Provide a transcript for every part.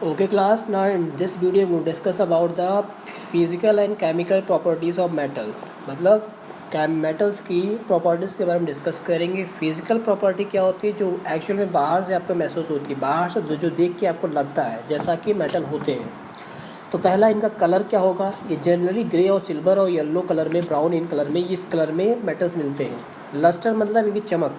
Okay class, now in this video we will discuss about the physical and chemical properties of metal. मतलब metals की properties के बारे में discuss करेंगे। Physical property क्या होती है, जो एक्चुअल में बाहर से आपको महसूस होती है, बाहर से जो देख के आपको लगता है जैसा कि मेटल होते हैं। तो पहला इनका कलर क्या होगा, ये जनरली ग्रे और सिल्वर और येलो कलर में, ब्राउन इन कलर में, इस कलर में मेटल्स मिलते हैं। लस्टर मतलब इनकी चमक।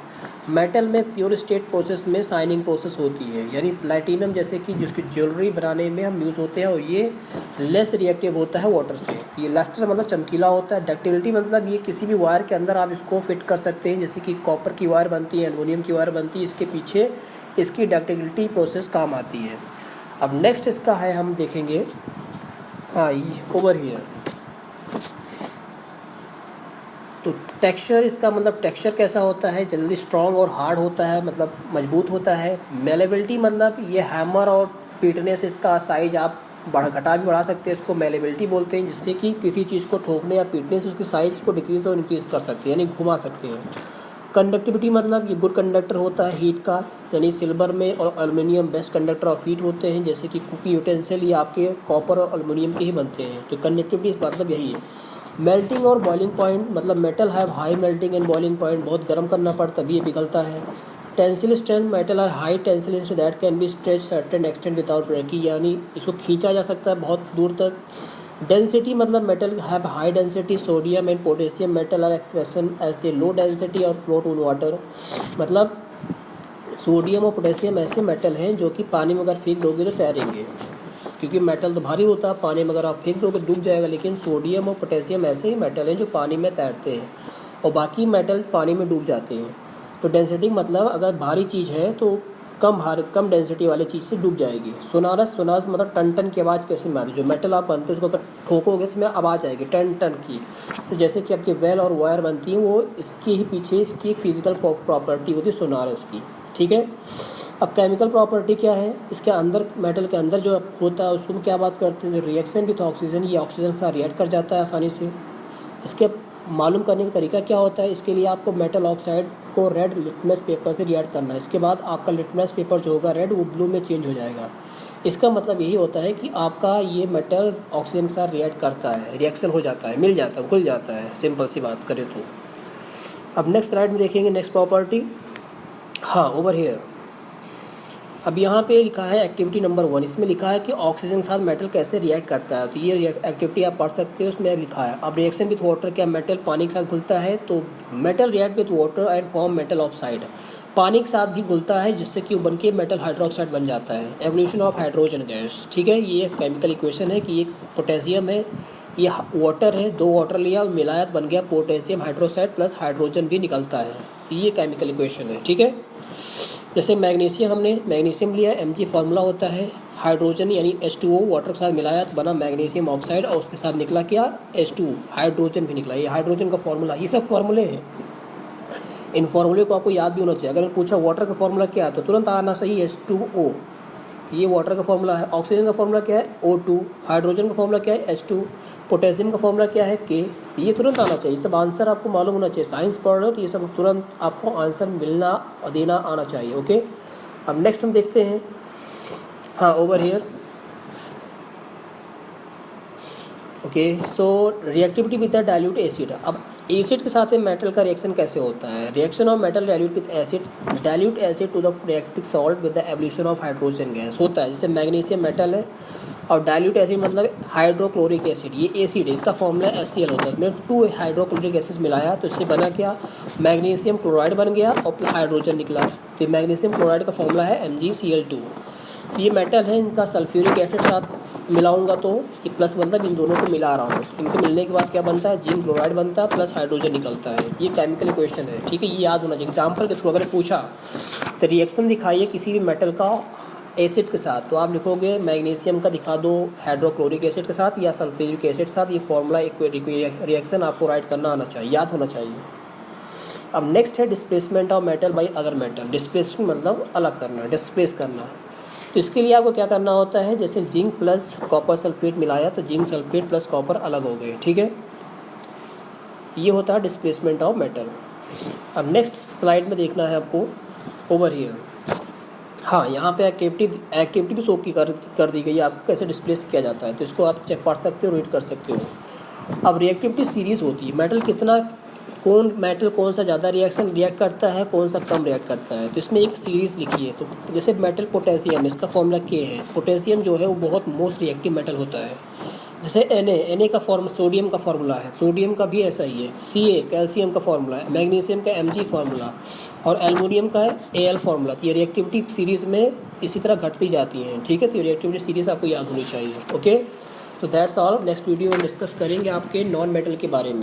मेटल में प्योर स्टेट प्रोसेस में शाइनिंग प्रोसेस होती है, यानी प्लैटिनम जैसे कि जिसकी ज्वेलरी बनाने में हम यूज़ होते हैं, और ये लेस रिएक्टिव होता है वाटर से। ये लस्टर मतलब चमकीला होता है। डक्टिलिटी मतलब ये किसी भी वायर के अंदर आप इसको फिट कर सकते हैं, जैसे कि कॉपर की वायर बनती है, एल्युमिनियम की वायर बनती है, इसके पीछे इसकी डक्टिलिटी प्रोसेस काम आती है। अब नेक्स्ट इसका है, हम देखेंगे ओवर हियर। तो टेक्सचर, इसका मतलब टेक्सचर कैसा होता है, जल्दी स्ट्रॉन्ग और हार्ड होता है, मतलब मजबूत होता है। मेलेबिलिटी मतलब ये हैमर और पीटने से इसका साइज आप घटा भी बढ़ा सकते हैं, इसको मेलेबिलिटी बोलते हैं, जिससे कि किसी चीज़ को ठोकने या पीटने से उसकी साइज को डिक्रीज और इंक्रीज़ कर सकते हैं, यानी घुमा सकते हैं। कंडक्टिविटी मतलब ये गुड कंडक्टर होता है हीट का, यानी सिल्वर में और aluminium best conductor of heat होते हैं, जैसे कि कुकिंग यूटेंसिल ये आपके कॉपर और एल्युमिनियम के ही बनते हैं। तो कंडक्टिविटी मतलब यही है। मेल्टिंग और बॉइलिंग पॉइंट मतलब metal have high melting and boiling point, बहुत गर्म करना पड़ता तभी ये पिघलता है। Tensile strength, metal are high tensile strength that can be stretch certain extent without breaking, यानी इसको खींचा जा सकता है बहुत दूर तक। डेंसिटी मतलब metal have high density, sodium and potassium metal are expression as they low density और फ्लोट ऑन वाटर। मतलब सोडियम और पोटेशियम ऐसे मेटल हैं जो कि पानी में अगर फेंक दोगे तो तैरेंगे, क्योंकि मेटल तो भारी होता है, पानी में अगर आप फेंक दोगे डूब जाएगा। लेकिन सोडियम और पोटेशियम ऐसे ही मेटल हैं जो पानी में तैरते हैं, और बाकी मेटल पानी में डूब जाते हैं। तो डेंसिटी मतलब अगर भारी चीज़ है तो कम डेंसिटी वाली चीज़ से डूब जाएगी। सोनारस मतलब टन टन की आवाज़ कैसे मारी, जो मेटल आप बनते हैं उसको अगर ठोकोगे तो इसमें आवाज़ आएगी टन टन की। तो जैसे कि आपकी वेल और वायर बनती है, वो इसके ही पीछे इसकी एक फिजिकल प्रॉपर्टी होती है सोनारस की। ठीक है। अब केमिकल प्रॉपर्टी क्या है, इसके अंदर मेटल के अंदर जो होता है उसको क्या बात करते हैं, जो रिएक्शन विथ ऑक्सीजन, ये ऑक्सीजन से रिएक्ट कर जाता है आसानी से। इसके मालूम करने का तरीका क्या होता है, इसके लिए आपको मेटल ऑक्साइड को रेड लिटमस पेपर से रिएक्ट करना है। इसके बाद आपका लिटमस पेपर जो होगा रेड, वो ब्लू में चेंज हो जाएगा। इसका मतलब यही होता है कि आपका ये मेटल ऑक्सीजन के साथ रिएक्ट करता है, रिएक्शन हो जाता है, मिल जाता है, खुल जाता है, सिंपल सी बात करें तो। अब नेक्स्ट स्लाइड में देखेंगे नेक्स्ट प्रॉपर्टी। हाँ, ओवर हियर। अब यहाँ पे लिखा है एक्टिविटी नंबर 1, इसमें लिखा है कि ऑक्सीजन के साथ मेटल कैसे रिएक्ट करता है। तो ये एक्टिविटी आप पढ़ सकते हो, उसमें लिखा है। अब रिएक्शन विथ वाटर, क्या मेटल पानी के साथ घुलता है, तो metal react with water and form metal oxide, पानी के साथ भी घुलता है, जिससे कि बन के मेटल हाइड्रोक्साइड बन जाता है। एवोल्यूशन ऑफ हाइड्रोजन गैस, ठीक है, ये केमिकल इक्वेशन है कि ये पोटेशियम है, ये वाटर है, 2 वाटर लिया मिलाया बन गया पोटेशियम हाइड्रोक्साइड प्लस हाइड्रोजन भी निकलता है। ये केमिकल इक्वेशन है, ठीक है। जैसे मैग्नीशियम, हमने मैग्नीशियम लिया, Mg फार्मूला होता है, हाइड्रोजन यानी H2O वाटर के साथ मिलाया तो बना मैग्नीशियम ऑक्साइड, और उसके साथ निकला क्या, H2 हाइड्रोजन भी निकला। ये हाइड्रोजन का फार्मूला, ये सब फार्मूले हैं। इन फार्मूले को आपको याद भी होना चाहिए। अगर मैं पूछा वाटर का फार्मूला क्या है तो तुरंत आना सही H2O, ये वाटर का फार्मूला है। ऑक्सीजन का फार्मूला क्या है, O2। हाइड्रोजन का फार्मूला क्या है, H2। पोटेशियम का फार्मूला क्या है, K। ये तुरंत आना चाहिए, सब आंसर आपको मालूम होना चाहिए। साइंस पढ़ रहे हो तो ये सब तुरंत आपको आंसर मिलना और देना आना चाहिए। ओके, अब नेक्स्ट हम देखते हैं। हाँ, over here. Okay, so reactivity with the dilute acid. अब एसिड के साथ मेटल का रिएक्शन कैसे होता है, reaction of metal dilute with acid, dilute acid to the reactive salt with the evolution of hydrogen gas होता है। जैसे मैग्नीशियम मेटल है और डाइल्यूट एसिड मतलब हाइड्रोक्लोरिक एसिड, ये एसिड है, इसका फॉर्मूला HCl होता है। मैंने 2 हाइड्रोक्लोरिक एसिड मिलाया तो इससे बना क्या, मैग्नीशियम क्लोराइड बन गया और हाइड्रोजन निकला। तो मैग्नीशियम क्लोराइड का फॉर्मूला है MgCl2। ये मेटल है, इनका सल्फ्यूरिक एसिड साथ मिलाऊंगा तो ये प्लस बनता है, इन दोनों को मिला रहा हूँ, इनको मिलने के बाद क्या बनता है, जिंक क्लोराइड बनता है प्लस हाइड्रोजन निकलता है। ये केमिकल इक्वेशन है, ठीक है, ये याद होना चाहिए। एग्जाम्पल के थ्रू अगर पूछा तो रिएक्शन दिखाइए किसी भी मेटल का एसिड के साथ, तो आप लिखोगे मैग्नीशियम का दिखा दो हाइड्रोक्लोरिक एसिड के साथ या सल्फ्यूरिक एसिड के साथ। ये फॉर्मूला रिएक्शन आपको राइट करना आना चाहिए, याद होना चाहिए। अब नेक्स्ट है displacement of metal by other metal. Displacement मतलब अलग करना, डिस्प्लेस करना। तो इसके लिए आपको क्या करना होता है, जैसे जिंक प्लस कॉपर सल्फेट मिलाया तो जिंक सल्फेट प्लस कॉपर अलग हो गए, ठीक है। ये होता है डिस्प्लेसमेंट ऑफ मेटल। अब नेक्स्ट स्लाइड में देखना है आपको, ओवर हियर। हाँ, यहाँ पे एक्टिविटी भी शो की कर दी गई है, आपको कैसे डिस्प्लेस किया जाता है, तो इसको आप चेक पढ़ सकते हो, रीड कर सकते हो। अब रिएक्टिविटी सीरीज़ होती है, मेटल कौन सा ज़्यादा रिएक्ट करता है, कौन सा कम रिएक्ट करता है, तो इसमें एक सीरीज़ लिखी है। तो जैसे मेटल पोटेशियम, इसका फॉर्मूला K है। पोटेशियम जो है वो बहुत मोस्ट रिएक्टिव मेटल होता है। जैसे Na का फॉर्मूला सोडियम का फॉर्मूला है, सोडियम का भी ऐसा ही है। Ca कैल्शियम का फॉर्मूला है, मैग्नीशियम का Mg फॉर्मूला, और एल्युमिनियम का Al फॉर्मूला। तो ये रिएक्टिविटी सीरीज़ में इसी तरह घटती जाती हैं, ठीक है। तो ये रिएक्टिविटी सीरीज़ आपको याद होनी चाहिए। Okay, so that's all. Next video में डिस्कस करेंगे आपके नॉन मेटल के बारे में।